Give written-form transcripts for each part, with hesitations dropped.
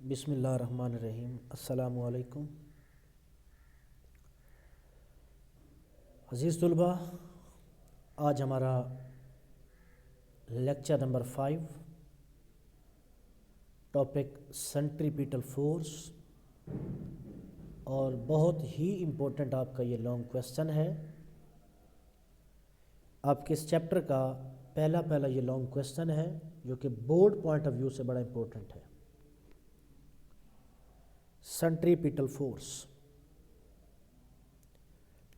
बिस्मिल्लाहिर्रहमानिर्रहीम। अस्सलामु अलैकुम। अज़ीज़ तुलबा, आज हमारा lecture number 5, topic centripetal force, और बहुत ही इम्पोर्टेंट आपका ये लॉन्ग क्वेश्चन है। आपके इस चैप्टर का पहला ये लॉन्ग क्वेश्चन है जो कि बोर्ड पॉइंट ऑफ व्यू से बड़ा इम्पोर्टेंट है। सेंट्रीपिटल फोर्स,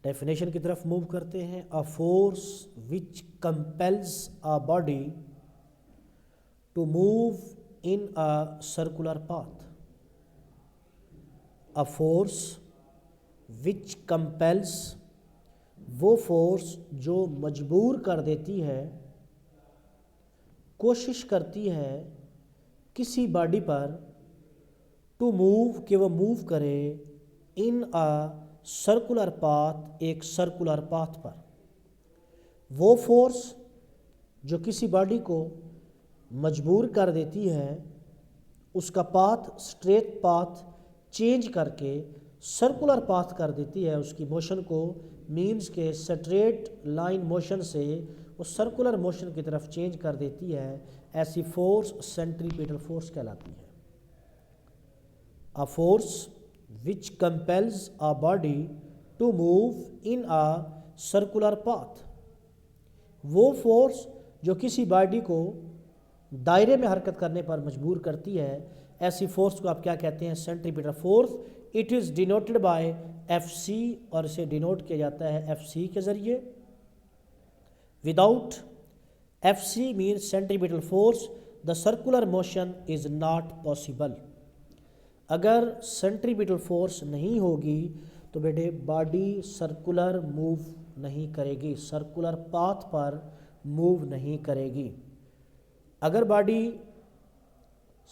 डेफिनेशन की तरफ मूव करते हैं। A force which compels a body to move in a circular path. A force which compels, वो फोर्स जो मजबूर कर देती है, कोशिश करती है किसी बॉडी पर टू मूव, कि वो मूव करे इन अ सर्कुलर पाथ, एक सर्कुलर पाथ पर। वो फोर्स जो किसी बॉडी को मजबूर कर देती है, उसका पाथ, स्ट्रेट पाथ चेंज करके सर्कुलर पाथ कर देती है, उसकी मोशन को, मीन्स के स्ट्रेट लाइन मोशन से वो सर्कुलर मोशन की तरफ चेंज कर देती है, ऐसी फोर्स सेंट्रीपिटल फोर्स कहलाती है। A force which compels a body to move in a circular path। वो फोर्स जो किसी बॉडी को दायरे में हरकत करने पर मजबूर करती है, ऐसी फोर्स को आप क्या कहते हैं? Centripetal force. It is denoted by FC, और इसे डिनोट किया जाता है FC के ज़रिए। Without FC means centripetal force the circular motion is not possible. अगर सेंट्रीपिटल फोर्स नहीं होगी तो बेटे बॉडी सर्कुलर मूव नहीं करेगी, सर्कुलर पाथ पर मूव नहीं करेगी। अगर बॉडी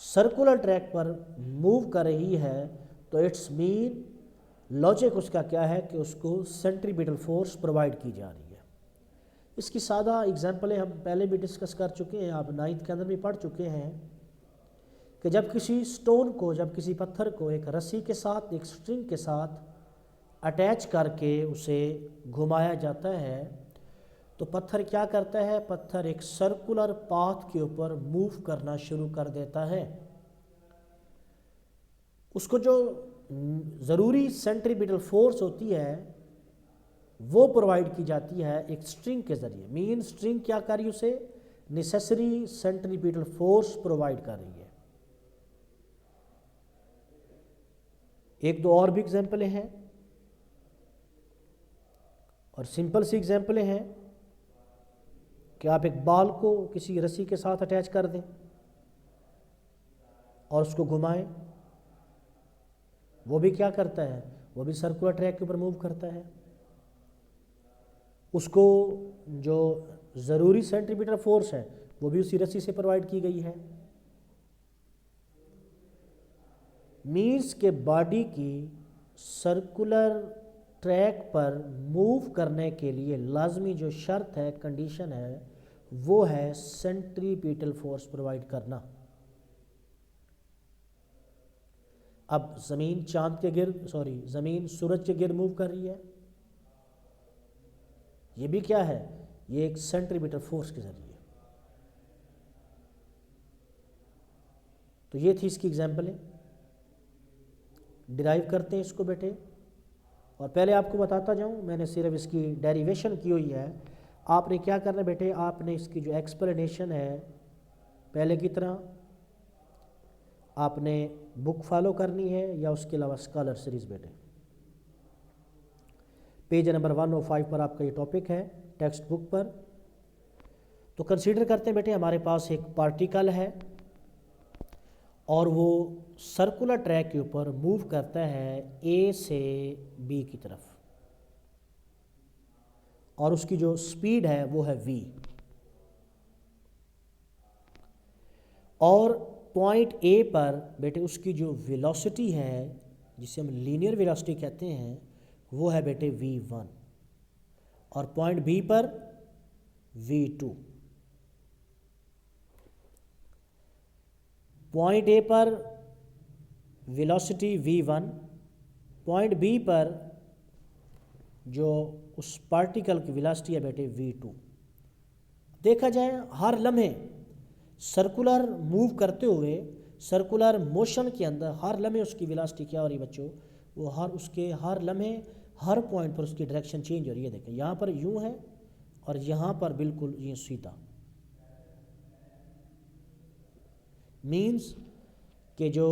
सर्कुलर ट्रैक पर मूव कर रही है तो इट्स मीन, लॉजिक उसका क्या है कि उसको सेंट्रीपिटल फोर्स प्रोवाइड की जा रही है। इसकी सादा एग्जांपलें हम पहले भी डिस्कस कर चुके हैं, आप 9th के अंदर भी पढ़ चुके हैं कि जब किसी स्टोन को, जब किसी पत्थर को एक रस्सी के साथ, एक स्ट्रिंग के साथ अटैच करके उसे घुमाया जाता है तो पत्थर क्या करता है? पत्थर एक सर्कुलर पाथ के ऊपर मूव करना शुरू कर देता है। उसको जो ज़रूरी सेंट्रीपिटल फोर्स होती है वो प्रोवाइड की जाती है एक स्ट्रिंग के ज़रिए। मीन स्ट्रिंग क्या कर रही है? उसे नेसेसरी सेंट्रीपिटल फोर्स प्रोवाइड कर रही है। एक दो और भी एग्जाम्पलें हैं, और सिंपल सी एग्जाम्पलें हैं कि आप एक बॉल को किसी रस्सी के साथ अटैच कर दें और उसको घुमाएं, वो भी क्या करता है? वो भी सर्कुलर ट्रैक के ऊपर मूव करता है। उसको जो ज़रूरी सेंट्रीपिटल फोर्स है वो भी उसी रस्सी से प्रोवाइड की गई है। मीन्स के बॉडी की सर्कुलर ट्रैक पर मूव करने के लिए लाजमी जो शर्त है, कंडीशन है, वो है सेंट्रीपिटल फोर्स प्रोवाइड करना। अब ज़मीन चांद के गिर्द, ज़मीन सूरज के गिर्द मूव कर रही है, ये भी क्या है? ये एक सेंट्रीपिटल फोर्स के ज़रिए। तो ये थी इसकी एग्जाम्पलें। डिराइव करते हैं इसको बेटे, और पहले आपको बताता जाऊं, मैंने सिर्फ इसकी डेरिवेशन की हुई है। आपने क्या करना है बेटे? आपने इसकी जो एक्सप्लेनेशन है पहले की तरह आपने बुक फॉलो करनी है, या उसके अलावा स्कॉलर सीरीज़ बेटे। पेज नंबर 105 पर आपका ये टॉपिक है टेक्स्ट बुक पर। तो कंसीडर करते हैं बेटे, हमारे पास एक पार्टिकल है और वो सर्कुलर ट्रैक के ऊपर मूव करता है A से B की तरफ, और उसकी जो स्पीड है वो है v, और पॉइंट A पर बेटे उसकी जो वेलोसिटी है, जिसे हम लीनियर वेलोसिटी कहते हैं, वो है बेटे v1, और पॉइंट B पर v2। पॉइंट A पर वेलोसिटी v1, पॉइंट बी पर जो उस पार्टिकल की वेलोसिटी है बेटे v2। देखा जाए हर लम्हे सर्कुलर मूव करते हुए, सर्कुलर मोशन के अंदर हर लम्हे उसकी वेलोसिटी क्या हो रही है बच्चों, वो हर लम्हे हर पॉइंट पर उसकी डायरेक्शन चेंज हो रही है। देखें यहाँ पर यूँ है और यहाँ पर बिल्कुल ये सीधा, मीन्स कि जो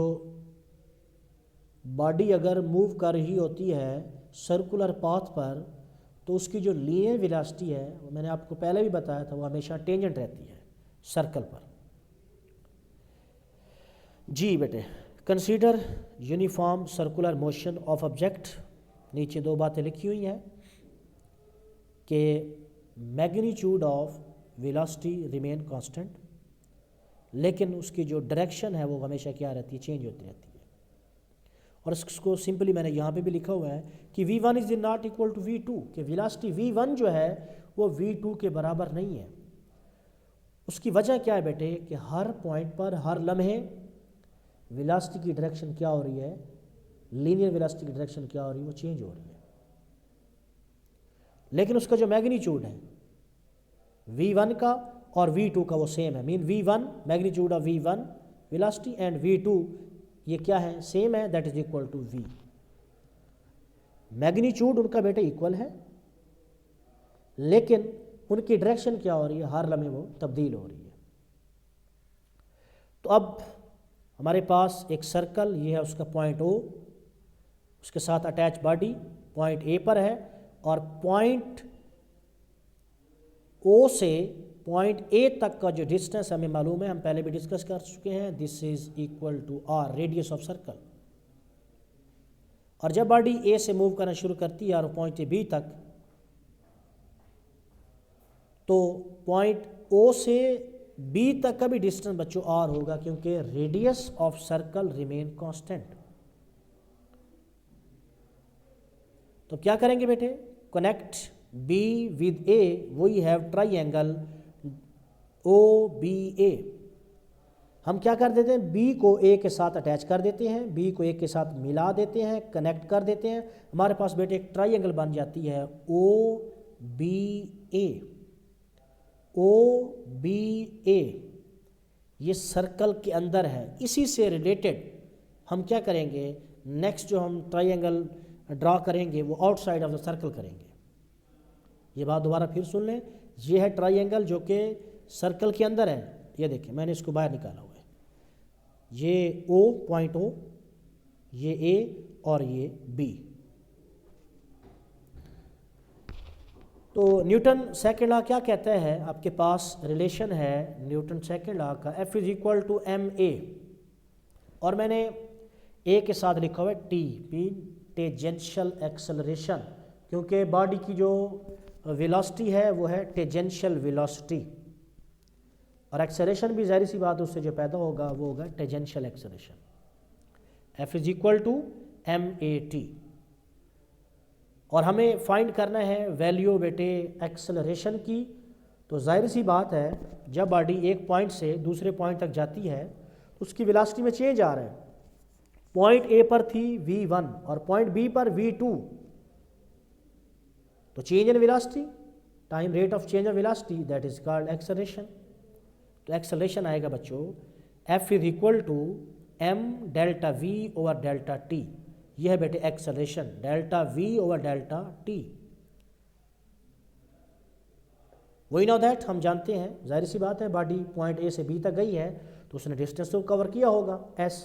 बॉडी अगर मूव कर रही होती है सर्कुलर पाथ पर, तो उसकी जो लीनियर वेलोसिटी है, वो मैंने आपको पहले भी बताया था, वो हमेशा टेंजेंट रहती है सर्कल पर। जी बेटे, consider uniform circular motion of object. नीचे दो बातें लिखी हुई हैं कि magnitude of velocity remain constant, लेकिन उसकी जो डायरेक्शन है वो हमेशा क्या रहती है, चेंज होती रहती है। और इसको सिंपली मैंने यहाँ पे भी लिखा हुआ है कि v1 is not equal to v2, कि वेलोसिटी v1 जो है वो v2 के बराबर नहीं है। उसकी वजह क्या है बेटे, कि हर पॉइंट पर हर लम्हे वेलोसिटी की डायरेक्शन क्या हो रही है, लीनियर वेलोसिटी की डायरेक्शन क्या हो रही है, वो चेंज हो रही है। लेकिन उसका जो मैग्नीट्यूड है v1 का और v2 का वो सेम है। Mean v1 magnitude of v1 velocity and v2 ये क्या है, सेम है, that is equal to v। Magnitude उनका बेटा इक्वल है, लेकिन उनकी डायरेक्शन क्या हो रही है, हर लम्हे वो तब्दील हो रही है। तो अब हमारे पास एक सर्कल, ये है उसका पॉइंट O, उसके साथ अटैच बॉडी पॉइंट A पर है, और पॉइंट O से पॉइंट A तक का जो डिस्टेंस हमें मालूम है, हम पहले भी डिस्कस कर चुके हैं, this is equal to r, radius of circle. और जब बॉडी A से मूव करना शुरू करती है और पॉइंट B तक, तो पॉइंट O से B तक का भी डिस्टेंस बच्चों r होगा, क्योंकि radius of circle remain constant. तो क्या करेंगे बेटे, connect B with A, we have triangle OBA। हम क्या कर देते हैं, B को A के साथ अटैच कर देते हैं, B को A के साथ मिला देते हैं, कनेक्ट कर देते हैं, हमारे पास बेटे एक ट्राइंगल बन जाती है OBA। OBA ये सर्कल के अंदर है। इसी से रिलेटेड हम क्या करेंगे, नेक्स्ट जो हम ट्राइंगल ड्रॉ करेंगे वो आउटसाइड ऑफ द सर्कल करेंगे। ये बात दोबारा फिर सुन लें, ये है ट्राइंगल जो कि सर्कल के अंदर है। ये देखिए मैंने इसको बाहर निकाला हुआ है, ये O, पॉइंट O, ये A और ये B। तो न्यूटन सेकेंड लॉ क्या कहता है, आपके पास रिलेशन है न्यूटन सेकेंड लॉ का, F is equal to ma, और मैंने A के साथ लिखा हुआ है T, मीन टेंजेंशियल एक्सेलरेशन, क्योंकि बॉडी की जो वेलोसिटी है वो है टेंजेंशियल वेलोसिटी, और एक्सेलरेशन भी ज़ाहिर सी बात उससे जो पैदा होगा वो होगा tangential acceleration. F is equal to ma-T। और हमें फाइंड करना है वैल्यू बेटे एक्सेलरेशन की। तो जाहिर सी बात है, जब बॉडी एक पॉइंट से दूसरे पॉइंट तक जाती है तो उसकी वेलोसिटी में चेंज आ रहा है। पॉइंट A पर थी v1 और पॉइंट B पर v2, तो change in velocity, time rate of change of velocity, that is called acceleration. तो एक्सेलरेशन आएगा बच्चों F is equal to m delta v over delta t। यह है बेटे acceleration, delta v over delta t। वही know that हम जानते हैं, जाहिर सी बात है, बॉडी पॉइंट A से B तक गई है तो उसने डिस्टेंस तो कवर किया होगा s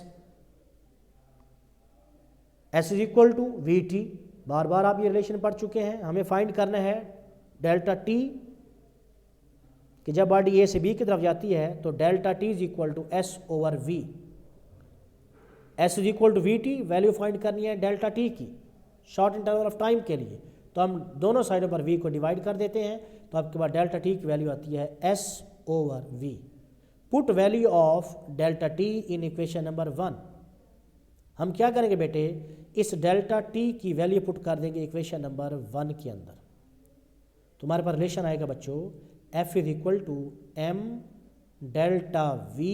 is equal to vt। बार बार आप ये रिलेशन पढ़ चुके हैं। हमें फाइंड करना है डेल्टा t, कि जब बॉडी A से B की तरफ जाती है तो delta t is equal to s over v। s is equal to vt, value find करनी है डेल्टा t की शॉर्ट इंटरवल ऑफ टाइम के लिए, तो हम दोनों साइडों पर v को डिवाइड कर देते हैं, तो आपके पास डेल्टा t की वैल्यू आती है s over v। Put value of delta t in equation number 1। हम क्या करेंगे बेटे, इस डेल्टा t की वैल्यू पुट कर देंगे इक्वेशन नंबर 1 के अंदर। तुम्हारे पास रिलेशन आएगा बच्चों F is equal to m delta v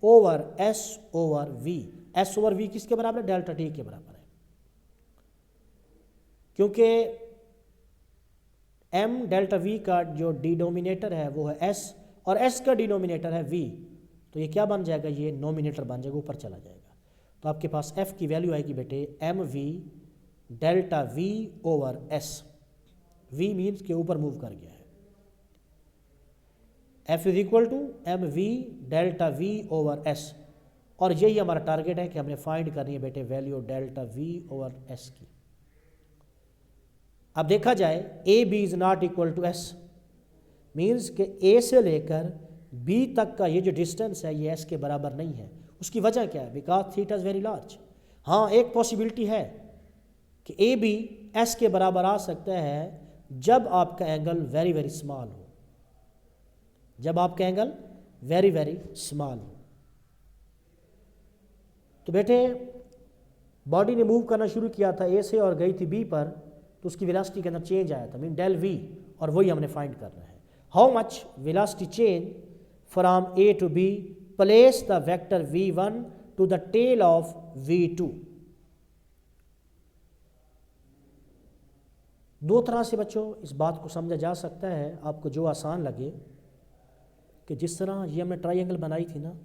over s over v. S over v किसके बराबर है? डेल्टा टी के बराबर है, क्योंकि एम डेल्टा वी का जो डिनोमिनेटर है वो है एस और एस का डिनोमिनेटर है वी, तो ये क्या बन जाएगा? ये नोमिनेटर बन जाएगा, ऊपर चला जाएगा। तो आपके पास एफ की वैल्यू आएगी बेटे m v delta v over s. V means के ऊपर मूव कर गया है। F is equal to m v delta v over s, और यही हमारा टारगेट है कि हमने फाइंड करनी है बेटे value delta v over s की। अब देखा जाए a b is not equal to s, means कि ए से लेकर बी तक का ये जो डिस्टेंस है ये एस के बराबर नहीं है। उसकी वजह क्या है? Because theta is very large. हाँ, एक पॉसिबिलिटी है कि ए बी एस के बराबर आ सकता है जब आपका एंगल वेरी वेरी स्मॉल हो, जब आपका एंगल वेरी वेरी स्मॉल हो। तो बेटे बॉडी ने मूव करना शुरू किया था ए से और गई थी बी पर, तो उसकी वेलोसिटी के अंदर चेंज आया था, मीन डेल वी, और वही हमने फाइंड करना है। How much velocity change from a to b, place the vector v1 to the tail of v2। दो तरह से बच्चों इस बात को समझा जा सकता है, आपको जो आसान लगे, कि जिस तरह ये हमने ट्राइंगल बनाई थी ना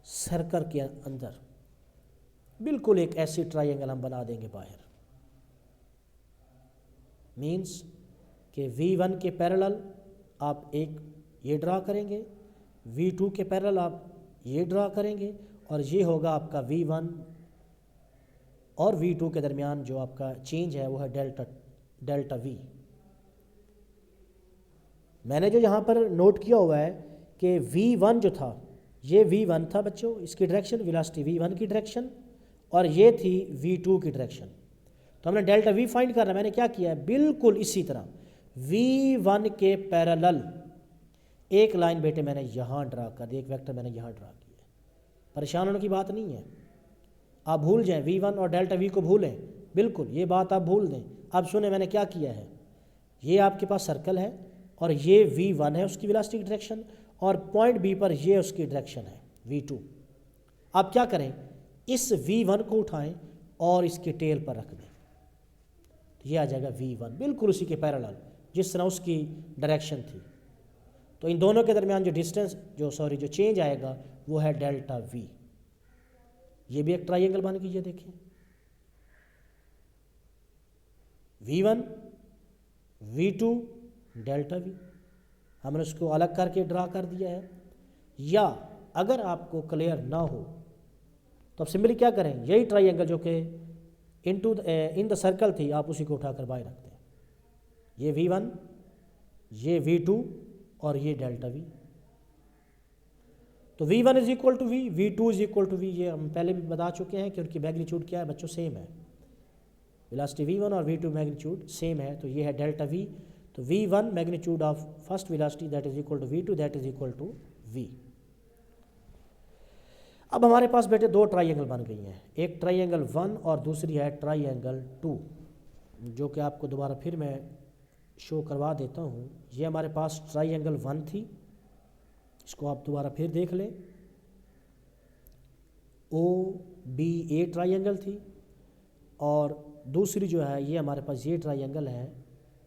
सर्कल के अंदर, बिल्कुल एक ऐसी ट्राइंगल हम बना देंगे बाहर। मीन्स कि v1 के पैरेलल आप एक ये ड्रा करेंगे, v2 के पैरेलल आप ये ड्रा करेंगे, और ये होगा आपका v1 और v2 के दरमियान जो आपका चेंज है वो है डेल्टा v। मैंने जो यहाँ पर नोट किया हुआ है कि v1 जो था ये v1 था बच्चों, इसकी डायरेक्शन वेलोसिटी v1 की डायरेक्शन, और ये थी v2 की डायरेक्शन। तो हमने डेल्टा v फाइंड करना, मैंने क्या किया है बिल्कुल इसी तरह v1 के पैरेलल एक लाइन बेटे मैंने यहाँ ड्रा कर दी, एक वेक्टर मैंने यहाँ ड्रा किया। परेशान होने की बात नहीं है, आप भूल जाएं v1 और डेल्टा v को भूलें, बिल्कुल ये बात आप भूल दें। अब सुने मैंने क्या किया है, ये आपके पास सर्कल है और ये v1 है उसकी वेलोसिटी की डायरेक्शन, और पॉइंट b पर ये उसकी डायरेक्शन है v2। आप क्या करें, इस v1 को उठाएं और इसके टेल पर रख दें, ये आ जाएगा v1 बिल्कुल उसी के पैरेलल जिस तरह उसकी डायरेक्शन थी। तो इन दोनों के दरमियान जो डिस्टेंस जो चेंज आएगा वो है डेल्टा v। ये भी एक ट्राइंगल बन गई है, देखिए v1 v2 डेल्टा v, हमने उसको अलग करके ड्रा कर दिया है। या अगर आपको क्लियर ना हो तो आप सिंपली क्या करें, यही ट्राइंगल जो कि इन द सर्कल थी आप उसी को उठाकर बाहर रखते हैं, ये v1 ये v2 और ये डेल्टा v। तो v1 is equal to v, v2 is equal to v, ये हम पहले भी बता चुके हैं कि उनकी मैग्नीट्यूड क्या है बच्चों, सेम है। वेलोसिटी v1 और v2 मैग्नीट्यूड सेम है, तो ये है डेल्टा v। तो v1 magnitude of first velocity that is equal to v2 that is equal to v। अब हमारे पास बेटे दो ट्राइंगल बन गई हैं, एक ट्राइंगल 1 और दूसरी है ट्राइंगल 2, जो कि आपको दोबारा फिर मैं शो करवा देता हूँ। ये हमारे पास ट्राइंगल 1 थी, इसको आप दोबारा फिर देख लें, OBA ट्राइंगल थी, और दूसरी जो है ये हमारे पास ये ट्राइंगल है।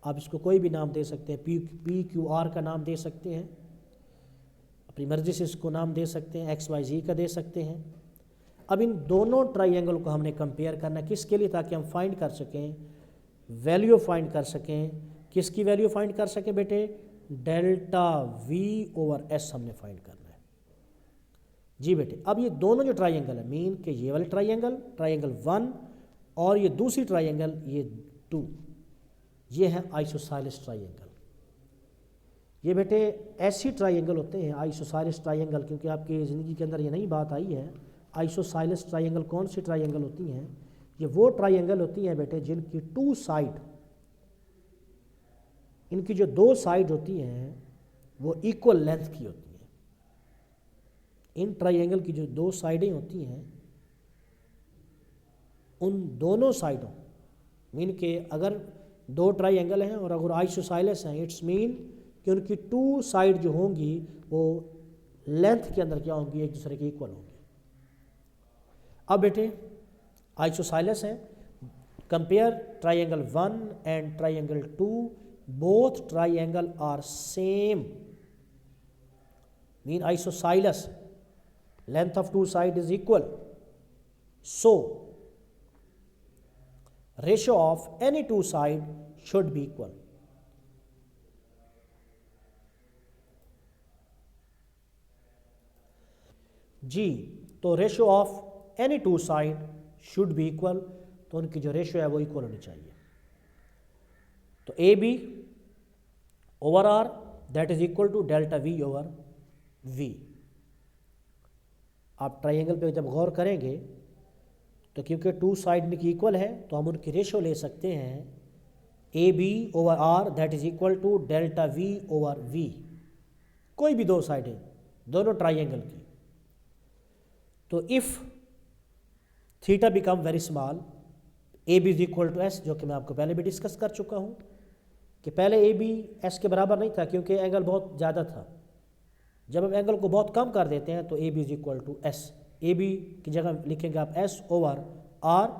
आप इसको कोई भी नाम दे सकते हैं, PQR का नाम दे सकते हैं, अपनी मर्जी से इसको नाम दे सकते हैं, XYZ का दे सकते हैं। अब इन दोनों ट्राइंगल को हमने कंपेयर करना किसके लिए, ताकि हम फाइंड कर सकें, वैल्यू फाइंड कर सकें। किसकी वैल्यू फाइंड कर सकें बेटे, डेल्टा V ओवर S हमने फाइंड करना है जी बेटे। अब ये दोनों जो ट्राइंगल है, मीन के ये वाले ट्राइंगल 1 और ये दूसरी ट्राइंगल ये 2, ये है आइसोसेलेस ट्राइंगल। ये बेटे ऐसी ट्राइंगल होते हैं आइसोसेलेस ट्राइंगल, क्योंकि आपकी ज़िंदगी के अंदर ये नई बात आई है। आइसोसेलेस ट्राइंगल कौन सी ट्राइंगल होती हैं, ये वो ट्राइंगल होती हैं बेटे जिनकी 2 साइड, इनकी जो 2 साइड होती हैं वो इक्वल लेंथ की होती हैं। इन ट्राइंगल की जो 2 साइडें होती हैं, उन दोनों साइडों, मीन के अगर 2 ट्राइंगल हैं और अगर आइसोसेलेस हैं, इट्स मीन कि उनकी 2 साइड जो होंगी वो लेंथ के अंदर क्या होंगी, एक दूसरे के इक्वल होंगी। अब बेटे आइसोसाइलस है, compare triangle 1 and triangle 2, both triangle are same, mean isosceles, length of two side is equal, so ratio of any two side should be equal. जी, तो ratio of any two side should be equal, तो उनकी जो ratio है वो equal होनी चाहिए। तो a b over r that is equal to delta v over v. आप ट्राइंगल पे जब गौर करेंगे तो क्योंकि टू साइड इनकी इक्वल है तो हम उनकी रेशियो ले सकते हैं a b over r that is equal to delta v over v. कोई भी दो साइड है दोनों ट्राइंगल की, तो if theta become very small a b is equal to s, जो कि मैं आपको पहले भी डिस्कस कर चुका हूँ कि पहले ए बी एस के बराबर नहीं था क्योंकि एंगल बहुत ज़्यादा था। जब हम एंगल को बहुत कम कर देते हैं तो a b is equal to s. A b की जगह लिखेंगे आप s over r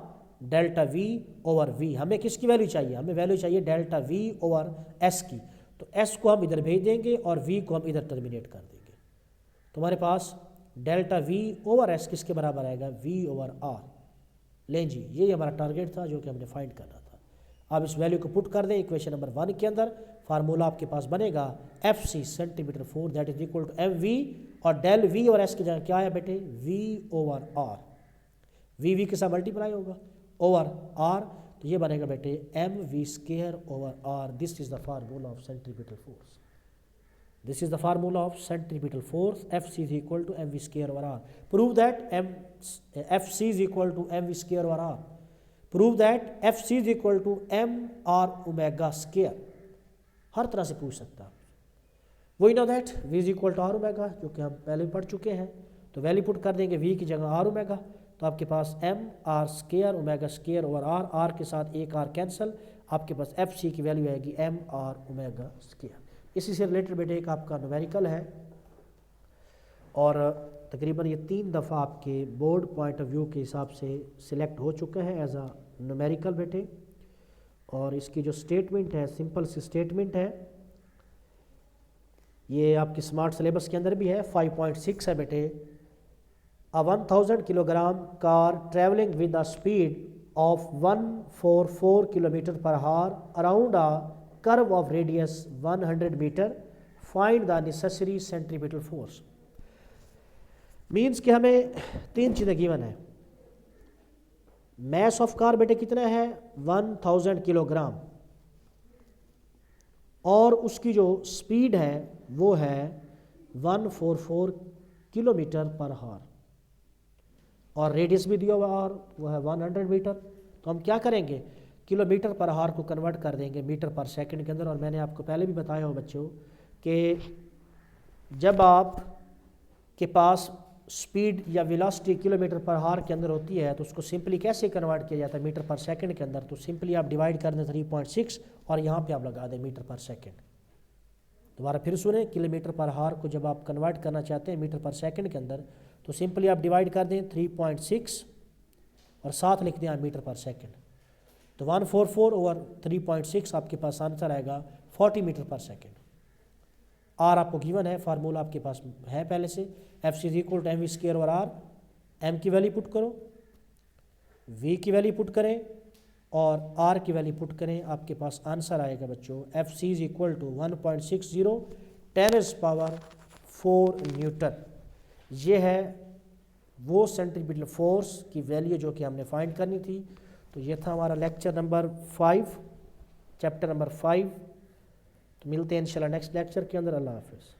delta v over v. हमें किसकी वैल्यू चाहिए, हमें वैल्यू चाहिए डेल्टा वी ओवर एस की, तो एस को हम इधर भेज देंगे और वी को हम इधर टर्मिनेट कर देंगे। तो हमारे पास डेल्टा वी ओवर एस किसके बराबर आएगा, वी ओवर आर। लें जी, ये हमारा टारगेट था जो कि हमने फाइंड करना था। अब इस वैल्यू को पुट कर दें इक्वेशन नंबर 1 के अंदर। फार्मूला आपके पास बनेगा f c centimetre 4 that is equal to m v, और डेल वी और एस की जगह क्या है बेटे, वी ओवर आर। वी के साथ मल्टीप्लाई होगा ओवर आर, तो ये बनेगा बेटे m v square over r. This is the formula of centripetal force. This is the formula of centripetal force. Fc is equal to mv square over r. Prove that Fc is equal to mv square over r. Prove that Fc is equal to mr omega square. हर तरह से पूछ सकता है। We know that v is equal to r omega, जो कि हम पहले भी पढ़ चुके हैं। तो वैल्यू पुट कर देंगे v की जगह r ओमेगा, तो आपके पास m r square omega square over r, r के साथ एक r कैंसिल, आपके पास Fc की वैल्यू आएगी m r ओमेगा स्क्वायर। इसी से रिलेटेड बेटे एक आपका न्यूमेरिकल है और तकरीबन ये 3 दफ़ा आपके बोर्ड पॉइंट ऑफ व्यू के हिसाब से सिलेक्ट हो चुका है एज अ न्यूमेरिकल बेटे। और इसकी जो स्टेटमेंट है सिंपल सी स्टेटमेंट है, ये आपकी स्मार्ट सिलेबस के अंदर भी है। 5.6 है बेटे। अ 1000 kilogram car travelling with the speed of 144 kilometre per hour around a curve of radius 100 meter, find the necessary centripetal force। Means कि हमें 3 चीज़ें गिवन है। मैस ऑफ कार बेटे कितना है 1000 किलोग्राम, और उसकी जो स्पीड है वो है 144 किलोमीटर पर आवर, और रेडियस भी दिया हुआ और वो है 100 मीटर। तो हम क्या करेंगे, किलोमीटर पर आवर को कन्वर्ट कर देंगे मीटर पर सेकंड के अंदर। और मैंने आपको पहले भी बताया हो बच्चों कि जब आप के पास स्पीड या वेलोसिटी किलोमीटर पर आवर के अंदर होती है तो उसको सिंपली कैसे कन्वर्ट किया जाता है मीटर पर सेकंड के अंदर। तो सिंपली आप डिवाइड कर दें 3.6 और यहाँ पे आप लगा दें मीटर पर सेकंड। दोबारा फिर सुने, किलोमीटर पर आवर को जब आप कन्वर्ट करना चाहते हैं मीटर पर सेकंड के अंदर तो सिंपली आप डिवाइड कर दें 3.6 और साथ लिख दें मीटर पर सेकंड। तो 144 ओवर 3.6 आपके पास आंसर आएगा 40 मीटर पर सेकेंड। आर आपको गिवन है, फार्मूला आपके पास है पहले से, f c is equal to m v square over r. M की वैल्यू पुट करो, वी की वैल्यू पुट करें और आर की वैल्यू पुट करें, आपके पास आंसर आएगा बच्चों f c is equal to 1.60 10⁻⁴ newton. ये है वो सेंट्रीपिटल फोर्स की वैल्यू जो कि हमने फाइंड करनी थी। तो ये था हमारा लेक्चर नंबर 5, चैप्टर नंबर 5। तो मिलते हैं इंशाल्लाह नेक्स्ट लेक्चर के अंदर। अल्लाह हाफिज़।